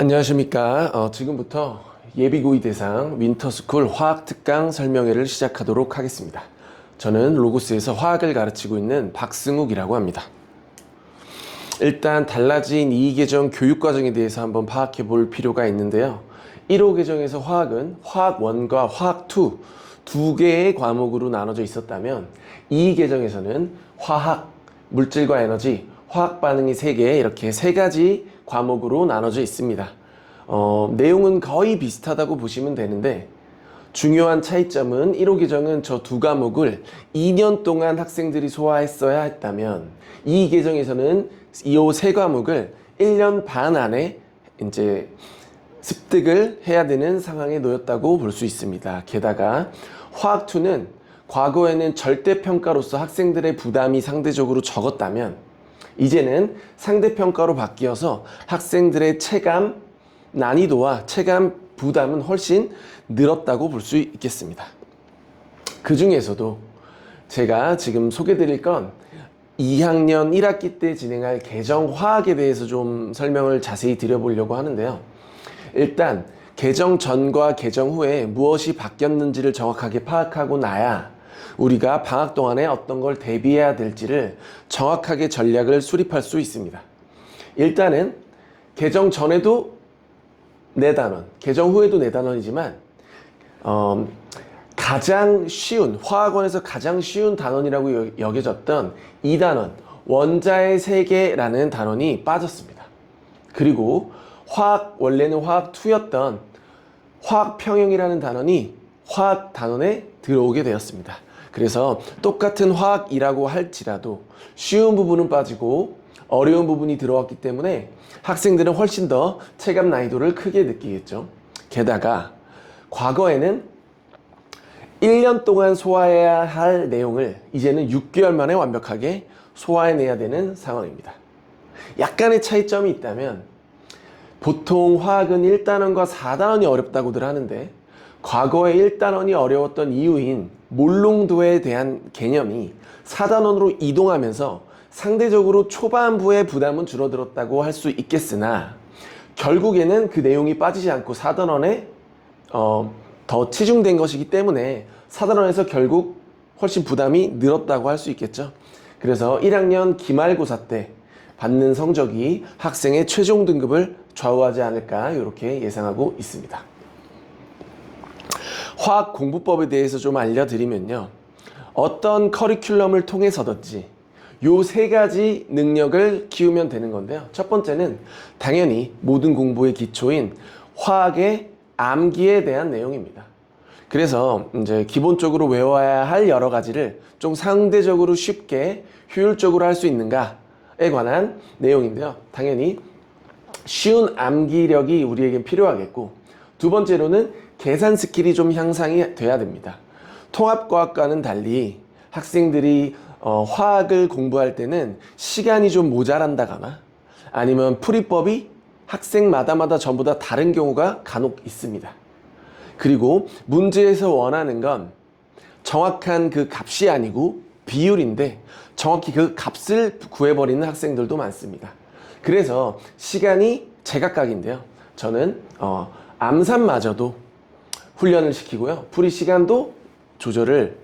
안녕하십니까. 지금부터 예비고의 대상 윈터스쿨 화학특강 설명회를 시작하도록 하겠습니다. 저는 로고스에서 화학을 가르치고 있는 박승욱이라고 합니다. 일단 달라진 2계정 교육과정에 대해서 한번 파악해 볼 필요가 있는데요. 1호 계정에서 화학은 화학 1과 화학 2 두 개의 과목으로 나눠져 있었다면 2계정에서는 화학, 물질과 에너지, 화학 반응이 3개, 이렇게 3가지 과목으로 나눠져 있습니다. 내용은 거의 비슷하다고 보시면 되는데 중요한 차이점은 1호 계정은 저 두 과목을 2년 동안 학생들이 소화했어야 했다면 이 계정에서는 이 세 과목을 1년 반 안에 이제 습득을 해야 되는 상황에 놓였다고 볼 수 있습니다. 게다가 화학2는 과거에는 절대평가로서 학생들의 부담이 상대적으로 적었다면 이제는 상대평가로 바뀌어서 학생들의 체감 난이도와 체감 부담은 훨씬 늘었다고 볼 수 있겠습니다. 그 중에서도 제가 지금 소개드릴 건 2학년 1학기 때 진행할 계정화학에 대해서 좀 설명을 자세히 드려보려고 하는데요. 일단 개정 전과 개정 후에 무엇이 바뀌었는지를 정확하게 파악하고 나야 우리가 방학 동안에 어떤 걸 대비해야 될지를 정확하게 전략을 수립할 수 있습니다. 일단은 개정 전에도 4단원, 개정 후에도 4단원이지만 가장 쉬운, 화학원에서 가장 쉬운 단원이라고 여겨졌던 2단원, 원자의 세계라는 단원이 빠졌습니다. 그리고 원래는 화학 2였던 화학평형이라는 단원이 화학 단원에 들어오게 되었습니다. 그래서 똑같은 화학이라고 할지라도 쉬운 부분은 빠지고 어려운 부분이 들어왔기 때문에 학생들은 훨씬 더 체감 난이도를 크게 느끼겠죠. 게다가 과거에는 1년 동안 소화해야 할 내용을 이제는 6개월 만에 완벽하게 소화해내야 되는 상황입니다. 약간의 차이점이 있다면 보통 화학은 1단원과 4단원이 어렵다고들 하는데 과거에 1단원이 어려웠던 이유인 몰롱도에 대한 개념이 4단원으로 이동하면서 상대적으로 초반부의 부담은 줄어들었다고 할 수 있겠으나 결국에는 그 내용이 빠지지 않고 4단원에 더 치중된 것이기 때문에 4단원에서 결국 훨씬 부담이 늘었다고 할 수 있겠죠. 그래서 1학년 기말고사 때 받는 성적이 학생의 최종 등급을 좌우하지 않을까 이렇게 예상하고 있습니다. 화학 공부법에 대해서 좀 알려드리면요. 어떤 커리큘럼을 통해서든지 요 3가지 능력을 키우면 되는 건데요. 첫 번째는 당연히 모든 공부의 기초인 화학의 암기에 대한 내용입니다. 그래서 이제 기본적으로 외워야 할 여러 가지를 좀 상대적으로 쉽게 효율적으로 할 수 있는가에 관한 내용인데요. 당연히 쉬운 암기력이 우리에겐 필요하겠고, 두 번째로는 계산 스킬이 좀 향상이 돼야 됩니다. 통합과학과는 달리 학생들이 화학을 공부할 때는 시간이 좀 모자란다거나 아니면 풀이법이 학생마다 전부 다 다른 경우가 간혹 있습니다. 그리고 문제에서 원하는 건 정확한 그 값이 아니고 비율인데 정확히 그 값을 구해버리는 학생들도 많습니다. 그래서 시간이 제각각인데요. 저는 암산마저도 훈련을 시키고요. 풀이 시간도 조절을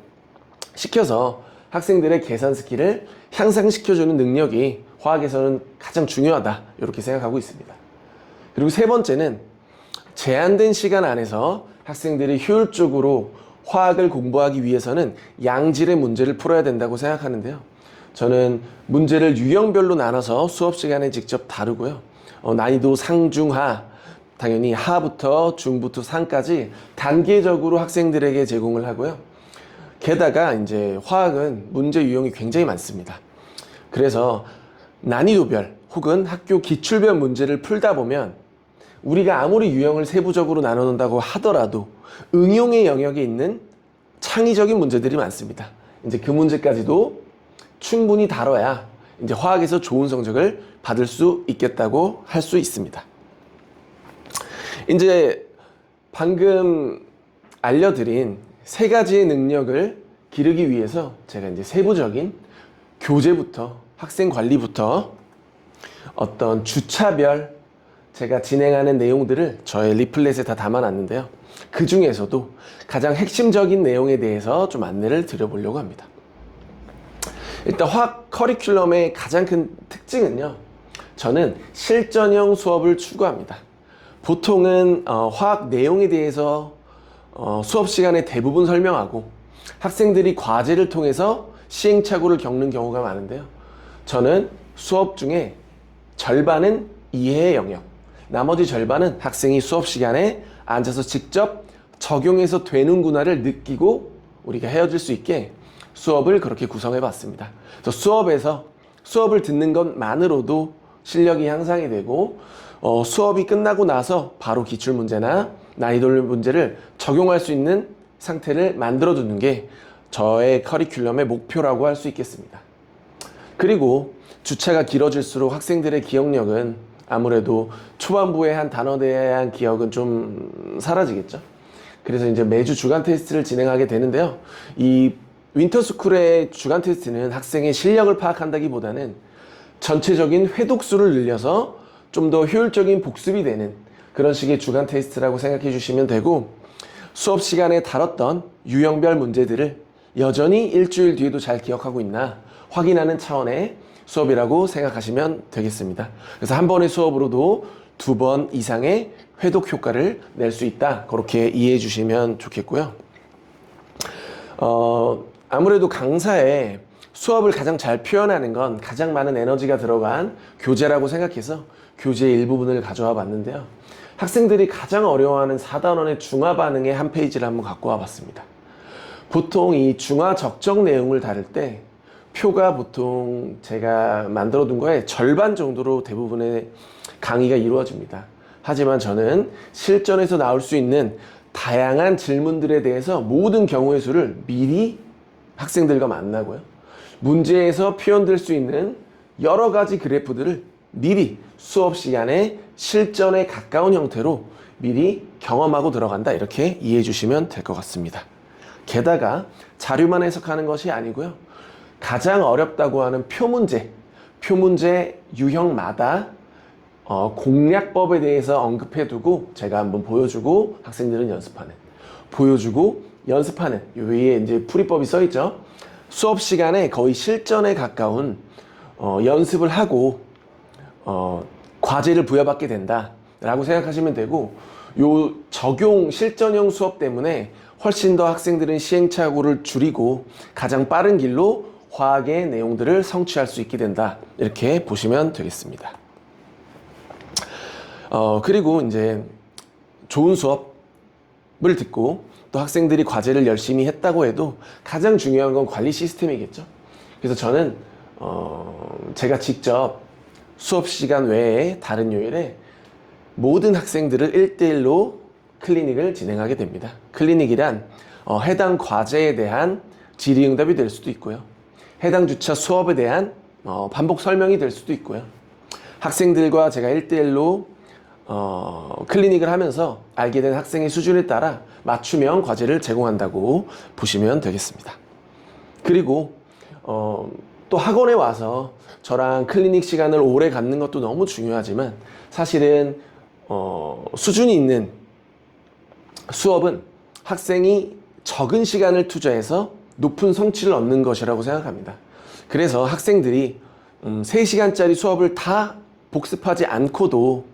시켜서 학생들의 계산 스킬을 향상시켜주는 능력이 화학에서는 가장 중요하다 이렇게 생각하고 있습니다. 그리고 세 번째는 제한된 시간 안에서 학생들이 효율적으로 화학을 공부하기 위해서는 양질의 문제를 풀어야 된다고 생각하는데요. 저는 문제를 유형별로 나눠서 수업 시간에 직접 다루고요. 난이도 상중하, 당연히 하부터 중부터 상까지 단계적으로 학생들에게 제공을 하고요. 게다가 이제 화학은 문제 유형이 굉장히 많습니다. 그래서 난이도별 혹은 학교 기출별 문제를 풀다 보면 우리가 아무리 유형을 세부적으로 나눠놓는다고 하더라도 응용의 영역에 있는 창의적인 문제들이 많습니다. 이제 그 문제까지도 충분히 다뤄야 이제 화학에서 좋은 성적을 받을 수 있겠다고 할 수 있습니다. 이제 방금 알려드린 3가지의 능력을 기르기 위해서 제가 이제 세부적인 교재부터 학생 관리부터 어떤 주차별 제가 진행하는 내용들을 저의 리플렛에 다 담아놨는데요. 그 중에서도 가장 핵심적인 내용에 대해서 좀 안내를 드려보려고 합니다. 일단 화학 커리큘럼의 가장 큰 특징은요. 저는 실전형 수업을 추구합니다. 보통은 화학 내용에 대해서 수업 시간에 대부분 설명하고 학생들이 과제를 통해서 시행착오를 겪는 경우가 많은데요. 저는 수업 중에 절반은 이해의 영역, 나머지 절반은 학생이 수업 시간에 앉아서 직접 적용해서 되는구나를 느끼고 우리가 헤어질 수 있게 수업을 그렇게 구성해 봤습니다. 그래서 수업에서 수업을 듣는 것만으로도 실력이 향상이 되고 수업이 끝나고 나서 바로 기출문제나 난이도 문제를 적용할 수 있는 상태를 만들어 두는 게 저의 커리큘럼의 목표라고 할 수 있겠습니다. 그리고 주차가 길어질수록 학생들의 기억력은 아무래도 초반부에 한 단어에 대한 기억은 좀 사라지겠죠. 그래서 이제 매주 주간 테스트를 진행하게 되는데요. 이 윈터스쿨의 주간 테스트는 학생의 실력을 파악한다기보다는 전체적인 회독수를 늘려서 좀 더 효율적인 복습이 되는 그런 식의 주간 테스트라고 생각해 주시면 되고, 수업 시간에 다뤘던 유형별 문제들을 여전히 일주일 뒤에도 잘 기억하고 있나 확인하는 차원의 수업이라고 생각하시면 되겠습니다. 그래서 한 번의 수업으로도 2번 이상의 회독 효과를 낼 수 있다, 그렇게 이해해 주시면 좋겠고요. 아무래도 강사의 수업을 가장 잘 표현하는 건 가장 많은 에너지가 들어간 교재라고 생각해서 교재의 일부분을 가져와 봤는데요. 학생들이 가장 어려워하는 4단원의 중화 반응의 한 페이지를 한번 갖고 와 봤습니다. 보통 이 중화 적정 내용을 다룰 때 표가 보통 제가 만들어 둔 거에 절반 정도로 대부분의 강의가 이루어집니다. 하지만 저는 실전에서 나올 수 있는 다양한 질문들에 대해서 모든 경우의 수를 미리 학생들과 만나고요. 문제에서 표현될 수 있는 여러 가지 그래프들을 미리 수업 시간에 실전에 가까운 형태로 미리 경험하고 들어간다, 이렇게 이해해 주시면 될 것 같습니다. 게다가 자료만 해석하는 것이 아니고요. 가장 어렵다고 하는 표문제 유형마다 공략법에 대해서 언급해 두고 제가 한번 보여주고 학생들은 연습하는, 보여주고 연습하는, 요 위에 이제 풀이법이 써 있죠. 수업 시간에 거의 실전에 가까운 연습을 하고 과제를 부여받게 된다라고 생각하시면 되고, 요 적용 실전형 수업 때문에 훨씬 더 학생들은 시행착오를 줄이고 가장 빠른 길로 화학의 내용들을 성취할 수 있게 된다, 이렇게 보시면 되겠습니다. 그리고 이제 좋은 수업을 듣고 또 학생들이 과제를 열심히 했다고 해도 가장 중요한 건 관리 시스템이겠죠. 그래서 저는 제가 직접 수업 시간 외에 다른 요일에 모든 학생들을 1대1로 클리닉을 진행하게 됩니다. 클리닉이란 해당 과제에 대한 질의응답이 될 수도 있고요. 해당 주차 수업에 대한 반복 설명이 될 수도 있고요. 학생들과 제가 1대1로 클리닉을 하면서 알게 된 학생의 수준에 따라 맞춤형 과제를 제공한다고 보시면 되겠습니다. 그리고 또 학원에 와서 저랑 클리닉 시간을 오래 갖는 것도 너무 중요하지만, 사실은 수준이 있는 수업은 학생이 적은 시간을 투자해서 높은 성취를 얻는 것이라고 생각합니다. 그래서 학생들이 3시간짜리 수업을 다 복습하지 않고도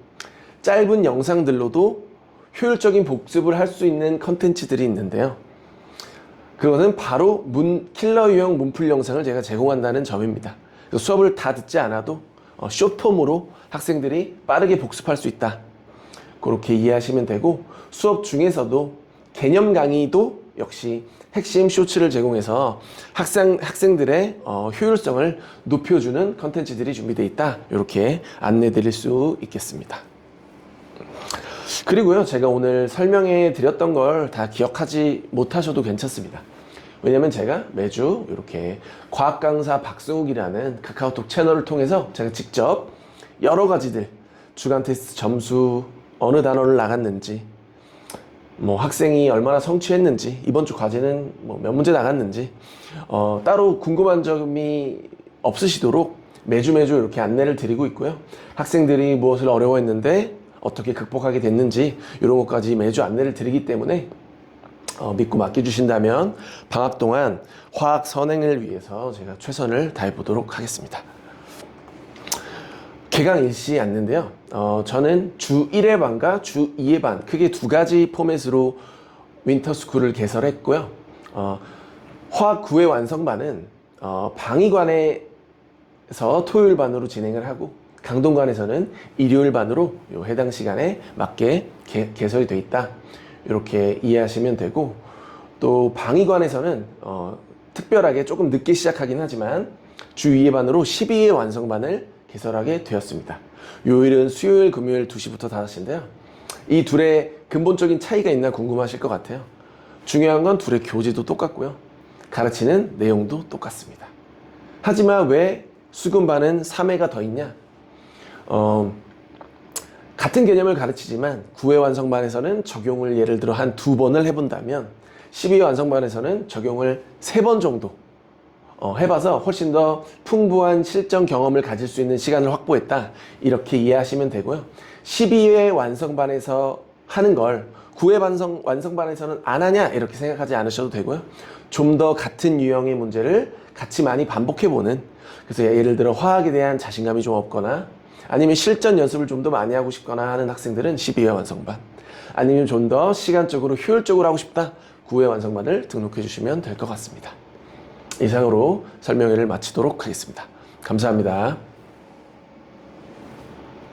짧은 영상들로도 효율적인 복습을 할 수 있는 컨텐츠들이 있는데요. 그것은 바로 킬러 유형 문풀 영상을 제가 제공한다는 점입니다. 수업을 다 듣지 않아도 숏폼으로 학생들이 빠르게 복습할 수 있다, 그렇게 이해하시면 되고, 수업 중에서도 개념 강의도 역시 핵심 쇼츠를 제공해서 학생들의 효율성을 높여주는 컨텐츠들이 준비되어 있다, 이렇게 안내 드릴 수 있겠습니다. 그리고요, 제가 오늘 설명해 드렸던 걸 다 기억하지 못하셔도 괜찮습니다. 왜냐면 제가 매주 이렇게 과학강사 박승욱이라는 카카오톡 채널을 통해서 제가 직접 여러 가지들, 주간 테스트 점수, 어느 단원을 나갔는지, 학생이 얼마나 성취했는지, 이번 주 과제는 몇 문제 나갔는지, 따로 궁금한 점이 없으시도록 매주 이렇게 안내를 드리고 있고요. 학생들이 무엇을 어려워했는데 어떻게 극복하게 됐는지 이런 것까지 매주 안내를 드리기 때문에 믿고 맡겨주신다면 방학 동안 화학 선행을 위해서 제가 최선을 다해 보도록 하겠습니다. 개강 일시 안내인데요. 저는 주 1회 반과 주 2회 반 크게 두 가지 포맷으로 윈터스쿨을 개설했고요. 화학 9회 완성반은 방위관에서 토요일 반으로 진행을 하고 강동관에서는 일요일 반으로 해당 시간에 맞게 개설이 되어 있다. 이렇게 이해하시면 되고, 또 방위관에서는 특별하게 조금 늦게 시작하긴 하지만 주 2회 반으로 12회 완성반을 개설하게 되었습니다. 요일은 수요일, 금요일 2시부터 5시인데요. 이 둘의 근본적인 차이가 있나 궁금하실 것 같아요. 중요한 건 둘의 교재도 똑같고요. 가르치는 내용도 똑같습니다. 하지만 왜 수금반은 3회가 더 있냐? 같은 개념을 가르치지만 9회 완성반에서는 적용을 예를 들어 한 2번을 해본다면 12회 완성반에서는 적용을 3번 정도 해봐서 훨씬 더 풍부한 실전 경험을 가질 수 있는 시간을 확보했다. 이렇게 이해하시면 되고요. 12회 완성반에서 하는 걸 9회 완성반에서는 안 하냐 이렇게 생각하지 않으셔도 되고요. 좀 더 같은 유형의 문제를 같이 많이 반복해보는, 그래서 예를 들어 화학에 대한 자신감이 좀 없거나 아니면 실전 연습을 좀 더 많이 하고 싶거나 하는 학생들은 12회 완성반, 아니면 좀 더 시간적으로 효율적으로 하고 싶다, 9회 완성반을 등록해 주시면 될 것 같습니다. 이상으로 설명회를 마치도록 하겠습니다. 감사합니다.